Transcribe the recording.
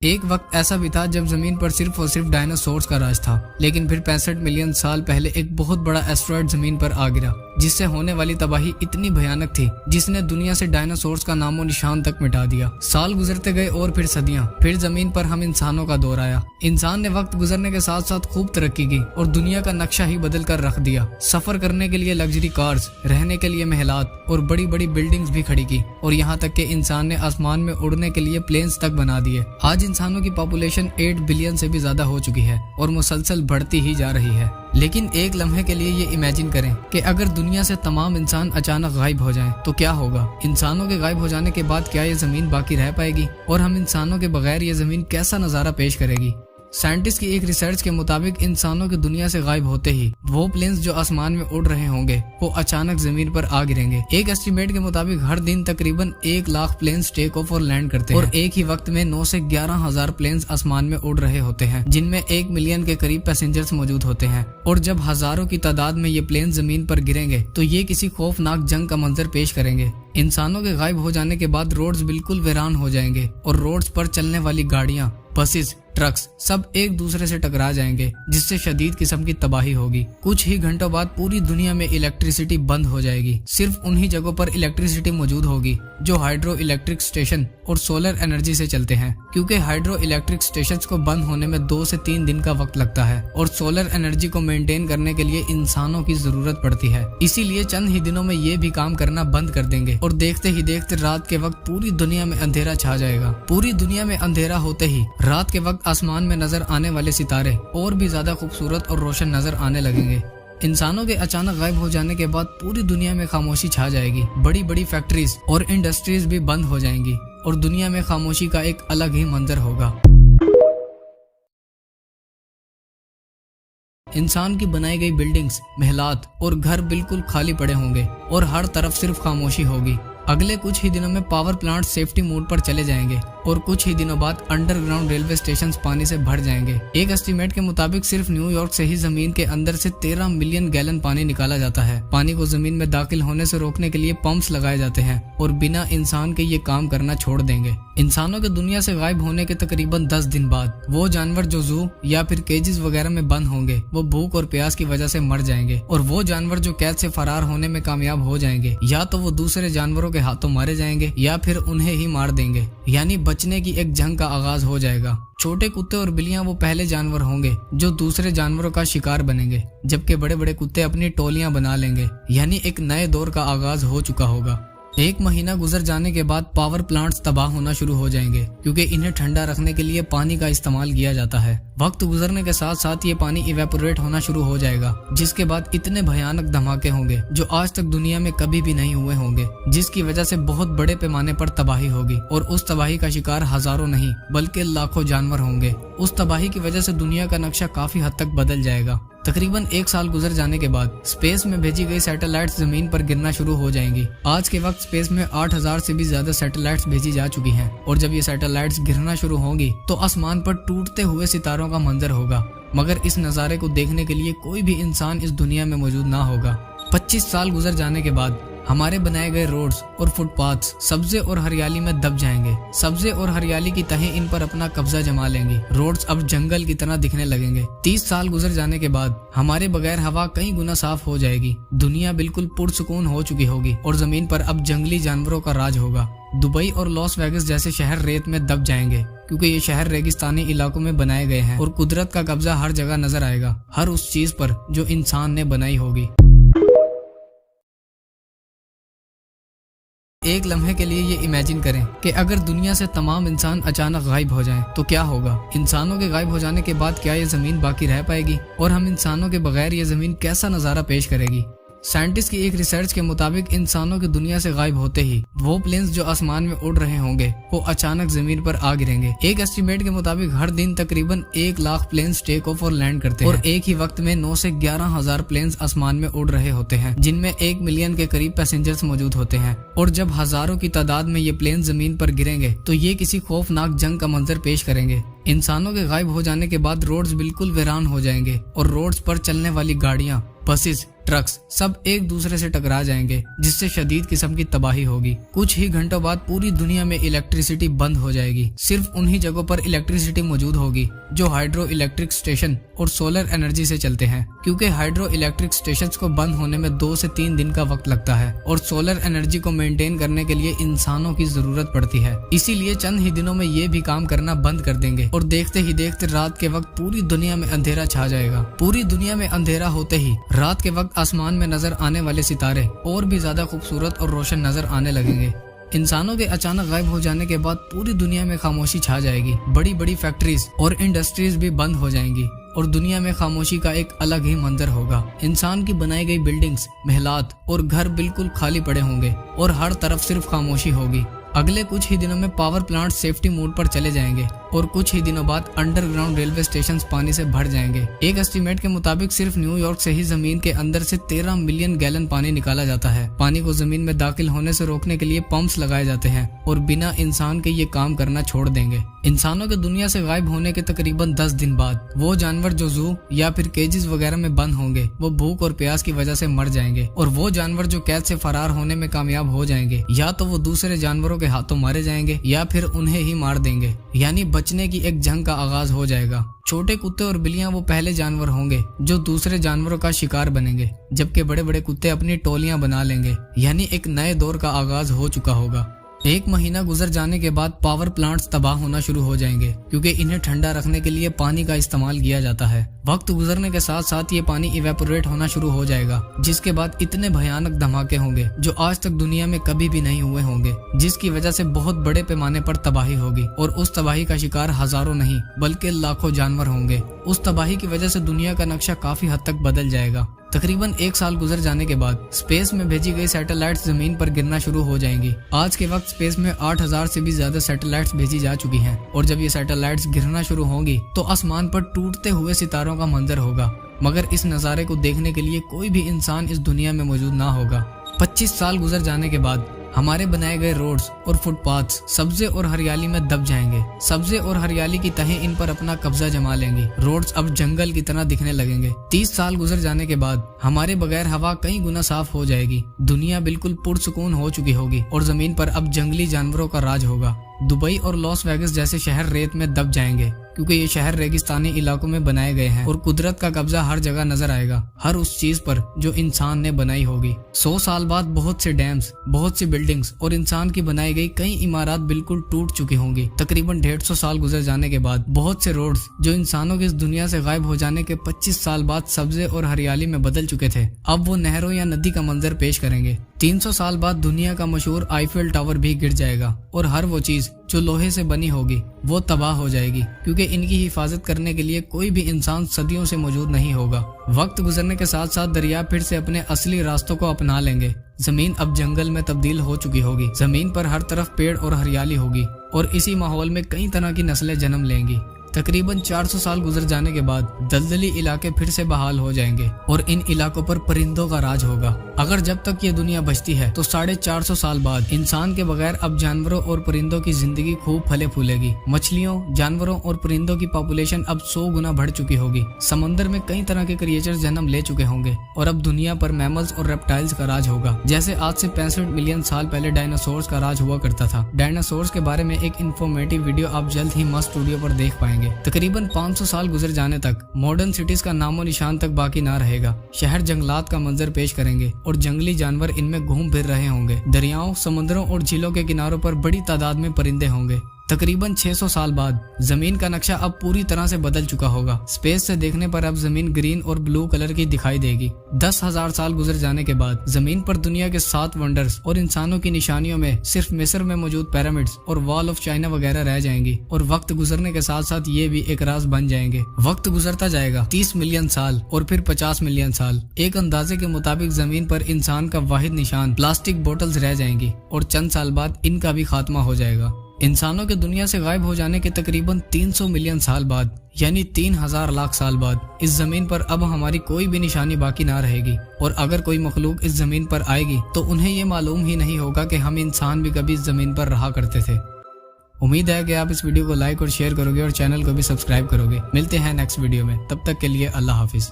ایک وقت ایسا بھی تھا جب زمین پر صرف اور صرف ڈائناسورز کا راج تھا، لیکن پھر 65 ملین سال پہلے ایک بہت بڑا ایسٹرائڈ زمین پر آ گرا، جس سے ہونے والی تباہی اتنی بھیانک تھی جس نے دنیا سے ڈائناسورز کا نام و نشان تک مٹا دیا۔ سال گزرتے گئے اور پھر صدیاں، پھر زمین پر ہم انسانوں کا دور آیا۔ انسان نے وقت گزرنے کے ساتھ ساتھ خوب ترقی کی اور دنیا کا نقشہ ہی بدل کر رکھ دیا۔ سفر کرنے کے لیے لگژری کارز، رہنے کے لیے محلات اور بڑی بڑی بلڈنگز بھی کھڑی کی، اور یہاں تک کہ انسان نے آسمان میں اڑنے کے لیے پلینز تک بنا دیے۔ آج انسانوں کی پاپولیشن 8 بلین سے بھی زیادہ ہو چکی ہے اور مسلسل بڑھتی ہی جا رہی ہے۔ لیکن ایک لمحے کے لیے یہ امیجن کریں کہ اگر دنیا سے تمام انسان اچانک غائب ہو جائیں تو کیا ہوگا؟ انسانوں کے غائب ہو جانے کے بعد کیا یہ زمین باقی رہ پائے گی؟ اور ہم انسانوں کے بغیر یہ زمین کیسا نظارہ پیش کرے گی؟ سائنٹسٹ کی ایک ریسرچ کے مطابق انسانوں کے دنیا سے غائب ہوتے ہی وہ پلینز جو آسمان میں اڑ رہے ہوں گے وہ اچانک زمین پر آ گریں گے۔ ایک ایسٹیمیٹ کے مطابق ہر دن تقریباً 1 لاکھ پلینز ٹیک آف اور لینڈ کرتے ہیں، اور ایک ہی وقت میں 9 سے 11 ہزار پلینز آسمان میں اڑ رہے ہوتے ہیں، جن میں 1 ملین کے قریب پیسنجرز موجود ہوتے ہیں۔ اور جب ہزاروں کی تعداد میں یہ پلینز زمین پر گریں گے تو یہ کسی خوفناک جنگ کا منظر پیش کریں گے۔ انسانوں کے غائب ہو جانے کے بعد روڈز بالکل ویران ہو جائیں گے، اور روڈز پر چلنے والی گاڑیاں، بسز، ٹرکس سب ایک دوسرے سے ٹکرا جائیں گے، جس سے شدید قسم کی تباہی ہوگی۔ کچھ ہی گھنٹوں بعد پوری دنیا میں الیکٹریسٹی بند ہو جائے گی۔ صرف انہی جگہوں پر الیکٹریسٹی موجود ہوگی جو ہائیڈرو الیکٹرک اسٹیشن اور سولر انرجی سے چلتے ہیں، کیونکہ ہائیڈرو الیکٹرک اسٹیشنز کو بند ہونے میں 2 سے 3 دن کا وقت لگتا ہے، اور سولر انرجی کو مینٹین کرنے کے لیے انسانوں کی ضرورت پڑتی ہے۔ اسی لیے چند ہی دنوں میں یہ بھی کام کرنا بند کر دیں گے، اور دیکھتے ہی دیکھتے رات کے وقت پوری دنیا میں اندھیرا چھا جائے گا۔ پوری دنیا میں اندھیرا ہوتے ہی رات کے وقت آسمان میں نظر آنے والے ستارے اور بھی زیادہ خوبصورت اور روشن نظر آنے لگیں گے۔ انسانوں کے اچانک غائب ہو جانے کے بعد پوری دنیا میں خاموشی چھا جائے گی۔ بڑی بڑی فیکٹریز اور انڈسٹریز بھی بند ہو جائیں گی، اور دنیا میں خاموشی کا ایک الگ ہی منظر ہوگا۔ انسان کی بنائی گئی بلڈنگز، محلات اور گھر بالکل خالی پڑے ہوں گے، اور ہر طرف صرف خاموشی ہوگی۔ اگلے کچھ ہی دنوں میں پاور پلانٹ سیفٹی موڈ پر چلے جائیں گے، اور کچھ ہی دنوں بعد انڈر گراؤنڈ ریلوے اسٹیشنز پانی سے بھر جائیں گے۔ ایک اسٹیمیٹ کے مطابق صرف نیو یارک سے ہی زمین کے اندر سے 13 ملین گیلن پانی نکالا جاتا ہے۔ پانی کو زمین میں داخل ہونے سے روکنے کے لیے پمپس لگائے جاتے ہیں، اور بنا انسان کے یہ کام کرنا چھوڑ دیں گے۔ انسانوں کے دنیا سے غائب ہونے کے تقریباً 10 دن بعد وہ جانور جو زو یا پھر کیجز وغیرہ میں بند ہوں گے وہ بھوک اور پیاس کی وجہ سے مر جائیں گے، اور وہ جانور جو قید سے فرار ہونے میں کامیاب ہو جائیں گے یا تو وہ دوسرے جانوروں کے ہاتھوں مارے جائیں گے یا پھر انہیں ہی مار دیں گے، یعنی بچنے کی ایک جنگ کا آغاز ہو جائے گا۔ چھوٹے کتے اور بلیاں وہ پہلے جانور ہوں گے جو دوسرے جانوروں کا شکار بنیں گے، جبکہ بڑے بڑے کتے اپنی ٹولیاں بنا لیں گے، یعنی ایک نئے دور کا آغاز ہو چکا ہوگا۔ 1 مہینہ گزر جانے کے بعد پاور پلانٹس تباہ ہونا شروع ہو جائیں گے، کیونکہ انہیں ٹھنڈا رکھنے کے لیے پانی کا استعمال کیا جاتا ہے۔ وقت گزرنے کے ساتھ ساتھ یہ پانی ایویپوریٹ ہونا شروع ہو جائے گا، جس کے بعد اتنے بھیانک دھماکے ہوں گے جو آج تک دنیا میں کبھی بھی نہیں ہوئے ہوں گے، جس کی وجہ سے بہت بڑے پیمانے پر تباہی ہوگی، اور اس تباہی کا شکار ہزاروں نہیں بلکہ لاکھوں جانور ہوں گے۔ اس تباہی کی وجہ سے دنیا کا نقشہ کافی حد تک بدل جائے گا۔ تقریباً 1 سال گزر جانے کے بعد اسپیس میں بھیجی گئی سیٹلائٹس زمین پر گرنا شروع ہو جائیں گی۔ آج کے وقت اسپیس میں 8000 سے بھی زیادہ سیٹلائٹس بھیجی جا چکی ہیں، اور جب یہ سیٹلائٹس گرنا شروع ہوں گی تو آسمان پر ٹوٹتے ہوئے ستاروں کا منظر ہوگا، مگر اس نظارے کو دیکھنے کے لیے کوئی بھی انسان اس دنیا میں موجود نہ ہوگا۔ 25 سال گزر جانے کے بعد ہمارے بنائے گئے روڈز اور فٹ پاتھس سبزے اور ہریالی میں دب جائیں گے۔ سبزے اور ہریالی کی تہیں ان پر اپنا قبضہ جما لیں گی۔ روڈز اب جنگل کی طرح دکھنے لگیں گے۔ 30 سال گزر جانے کے بعد ہمارے بغیر ہوا کئی گنا صاف ہو جائے گی۔ دنیا بالکل پرسکون ہو چکی ہوگی، اور زمین پر اب جنگلی جانوروں کا راج ہوگا۔ دبئی اور لاس ویگس جیسے شہر ریت میں دب جائیں گے، کیونکہ یہ شہر ریگستانی علاقوں میں بنائے گئے ہیں، اور قدرت کا قبضہ ہر جگہ نظر آئے گا، ہر اس چیز پر جو انسان نے بنائی ہوگی۔ ایک لمحے کے لیے یہ امیجن کریں کہ اگر دنیا سے تمام انسان اچانک غائب ہو جائیں تو کیا ہوگا؟ انسانوں کے غائب ہو جانے کے بعد کیا یہ زمین باقی رہ پائے گی؟ اور ہم انسانوں کے بغیر یہ زمین کیسا نظارہ پیش کرے گی؟ سائنٹسٹ کی ایک ریسرچ کے مطابق انسانوں کی دنیا سے غائب ہوتے ہی وہ پلینز جو آسمان میں اڑ رہے ہوں گے وہ اچانک زمین پر آ گریں گے۔ ایک ایسٹیمیٹ کے مطابق ہر دن تقریباً 1 لاکھ پلینز ٹیک آف اور لینڈ کرتے ہیں، اور ایک ہی وقت میں 9 سے 11 ہزار پلینز آسمان میں اڑ رہے ہوتے ہیں، جن میں 1 ملین کے قریب پیسنجرز موجود ہوتے ہیں۔ اور جب ہزاروں کی تعداد میں یہ پلین زمین پر گریں گے تو یہ کسی خوفناک جنگ کا منظر پیش کریں گے۔ इंसानों के गायब हो जाने के बाद रोड्स बिल्कुल वीरान हो जाएंगे और रोड्स पर चलने वाली गाड़ियां, बसेस, ट्रक्स सब एक दूसरे से टकरा जाएंगे, जिससे शदीद किस्म की तबाही होगी। कुछ ही घंटों बाद पूरी दुनिया में इलेक्ट्रिसिटी बंद हो जाएगी। सिर्फ उन्हीं जगहों पर इलेक्ट्रिसिटी मौजूद होगी जो हाइड्रो इलेक्ट्रिक स्टेशन और सोलर एनर्जी से चलते हैं, क्योंकि हाइड्रो इलेक्ट्रिक स्टेशंस को बंद होने में 2 से 3 दिन का वक्त लगता है और सोलर एनर्जी को मेंटेन करने के लिए इंसानों की जरूरत पड़ती है। इसीलिए चंद ही दिनों में ये भी काम करना बंद कर देंगे और देखते ही देखते रात के वक्त पूरी दुनिया में अंधेरा छा जाएगा। पूरी दुनिया में अंधेरा होते ही रात के वक्त आसमान में नजर आने वाले सितारे और भी ज्यादा खूबसूरत और रोशन नजर आने लगेंगे। इंसानों के अचानक गायब हो जाने के बाद पूरी दुनिया में खामोशी छा जाएगी। बड़ी बड़ी फैक्ट्रीज और इंडस्ट्रीज भी बंद हो जाएंगी और दुनिया में खामोशी का एक अलग ही मंजर होगा। इंसान की बनाई गई बिल्डिंग्स, महलात और घर बिल्कुल खाली पड़े होंगे और हर तरफ सिर्फ खामोशी होगी। अगले कुछ ही दिनों में पावर प्लांट सेफ्टी मोड पर चले जाएंगे और कुछ ही दिनों बाद अंडरग्राउंड रेलवे स्टेशंस पानी से भर जाएंगे। एक एस्टीमेट के मुताबिक सिर्फ न्यूयॉर्क से ही जमीन के अंदर से 13 मिलियन गैलन पानी निकाला जाता है। पानी को जमीन में दाखिल होने से रोकने के लिए पंप्स लगाए जाते हैं और बिना इंसान के ये काम करना छोड़ देंगे। इंसानों के दुनिया से गायब होने के तकरीबन 10 दिन बाद वो जानवर जो जू या फिर केजेस वगैरह में बंद होंगे वो भूख और प्यास की वजह से मर जाएंगे और वो जानवर जो कैद से फरार होने में कामयाब हो जाएंगे या तो वो दूसरे जानवरों के हाथों मारे जाएंगे या फिर उन्हें ही मार देंगे। यानी बचने की एक जंग का आगाज हो जाएगा। छोटे कुत्ते और बिल्लियां वो पहले जानवर होंगे जो दूसरे जानवरों का शिकार बनेंगे, जबकि बड़े बड़े कुत्ते अपनी टोलियां बना लेंगे। यानी एक नए दौर का आगाज हो चुका होगा। 1 महीना गुजर जाने के बाद पावर प्लांट्स तबाह होना शुरू हो जाएंगे, क्योंकि इन्हें ठंडा रखने के लिए पानी का इस्तेमाल किया जाता है। वक्त गुजरने के साथ साथ ये पानी इवेपोरेट होना शुरू हो जाएगा, जिसके बाद इतने भयानक धमाके होंगे जो आज तक दुनिया में कभी भी नहीं हुए होंगे, जिसकी वजह से बहुत बड़े पैमाने पर तबाही होगी और उस तबाही का शिकार हजारों नहीं बल्कि लाखों जानवर होंगे। उस तबाही की वजह से दुनिया का नक्शा काफी हद तक बदल जाएगा। तकरीबन 1 साल गुजर जाने के बाद स्पेस में भेजी गई सैटेलाइट्स जमीन पर गिरना शुरू हो जाएंगी। आज के वक्त स्पेस में 8000 से भी ज्यादा सैटेलाइट्स भेजी जा चुकी हैं और जब ये सैटेलाइट्स गिरना शुरू होंगी तो आसमान पर टूटते हुए सितारों का मंजर होगा, मगर इस नज़ारे को देखने के लिए कोई भी इंसान इस दुनिया में मौजूद ना होगा। 25 साल गुजर जाने के बाद हमारे बनाए गए रोड्स और फुटपाथ्स सब्जे और हरियाली में दब जाएंगे। सब्जे और हरियाली की तहें इन पर अपना कब्जा जमा लेंगी। रोड्स अब जंगल की तरह दिखने लगेंगे। 30 साल गुजर जाने के बाद हमारे बगैर हवा कई गुना साफ हो जाएगी। दुनिया बिल्कुल पुरसुकून हो चुकी होगी और जमीन पर अब जंगली जानवरों का राज होगा। दुबई और लॉस वेगस जैसे शहर रेत में दब जाएंगे, क्योंकि ये शहर रेगिस्तानी इलाकों में बनाए गए हैं और कुदरत का कब्जा हर जगह नजर आएगा, हर उस चीज पर जो इंसान ने बनाई होगी। 100 साल बाद बहुत से डैम्स, बहुत सी बिल्डिंग्स और इंसान की बनाई गई कई इमारत बिल्कुल टूट चुकी होंगी। तकरीबन 150 साल गुजर जाने के बाद बहुत से रोड्स जो इंसानों की इस दुनिया से गायब हो जाने के 25 साल बाद सब्जे और हरियाली में बदल चुके थे, अब वो नहरों या नदी का मंजर पेश करेंगे। 300 साल बाद दुनिया का मशहूर आईफेल टावर भी गिर जाएगा और हर वो चीज जो लोहे से बनी होगी वो तबाह हो जाएगी, क्योंकि इनकी हिफाजत करने के लिए कोई भी इंसान सदियों से मौजूद नहीं होगा। वक्त गुजरने के साथ साथ दरिया फिर से अपने असली रास्तों को अपना लेंगे। जमीन अब जंगल में तब्दील हो चुकी होगी। जमीन पर हर तरफ पेड़ और हरियाली होगी और इसी माहौल में कई तरह की नस्लें जन्म लेंगी। तकरीबन 400 साल गुजर जाने के बाद दलदली इलाके फिर से बहाल हो जाएंगे और इन इलाकों पर परिंदों का राज होगा। अगर जब तक ये दुनिया बचती है तो 450 साल बाद इंसान के बगैर अब जानवरों और परिंदों की जिंदगी खूब फले फूलेगी। मछलियों, जानवरों और परिंदों की पॉपुलेशन अब 100 गुना बढ़ चुकी होगी। समंदर में कई तरह के क्रिएचर्स जन्म ले चुके होंगे और अब दुनिया पर मैमल्स और रेप्टाइल्स का राज होगा। जैसे आज से 65 मिलियन साल पहले डायनासोर्स का राज हुआ करता था। डायनासोर्स के बारे में एक इन्फॉर्मेटिव वीडियो आप जल्द ही मस्त स्टूडियो पर देख पाएंगे। तकरीबन 500 साल गुजर जाने तक मॉडर्न सिटीज का नामो निशान तक बाकी ना रहेगा। शहर जंगलात का मंजर पेश करेंगे और जंगली जानवर इनमें घूम फिर रहे होंगे। दरियाओं, समुद्रों और झीलों के किनारों पर बड़ी तादाद में परिंदे होंगे। तकरीबन 600 साल बाद जमीन का नक्शा अब पूरी तरह से बदल चुका होगा। स्पेस से देखने पर अब जमीन ग्रीन और ब्लू कलर की दिखाई देगी। 10,000 साल गुजर जाने के बाद जमीन पर दुनिया के 7 वंडर्स और इंसानों की निशानियों में सिर्फ मिस्र में मौजूद पिरामिड्स और वॉल ऑफ चाइना वगैरह रह जाएंगी और वक्त गुजरने के साथ साथ ये भी एक राज बन जाएंगे। वक्त गुजरता जाएगा, 30 मिलियन साल और फिर 50 मिलियन साल। एक अंदाजे के मुताबिक जमीन पर इंसान का वाहिद निशान प्लास्टिक बोतल्स रह जाएंगी और चंद साल बाद इनका भी खात्मा हो जाएगा। इंसानों के दुनिया से गायब हो जाने के तकरीबन 300 मिलियन साल बाद यानी 3000 लाख साल बाद इस जमीन पर अब हमारी कोई भी निशानी बाकी ना रहेगी और अगर कोई मखलूक इस जमीन पर आएगी तो उन्हें ये मालूम ही नहीं होगा कि हम इंसान भी कभी इस जमीन पर रहा करते थे। امید ہے کہ آپ اس ویڈیو کو لائک اور شیئر کرو گے اور چینل کو بھی سبسکرائب کرو گے۔ ملتے ہیں نیکسٹ ویڈیو میں، تب تک کے لیے اللہ حافظ۔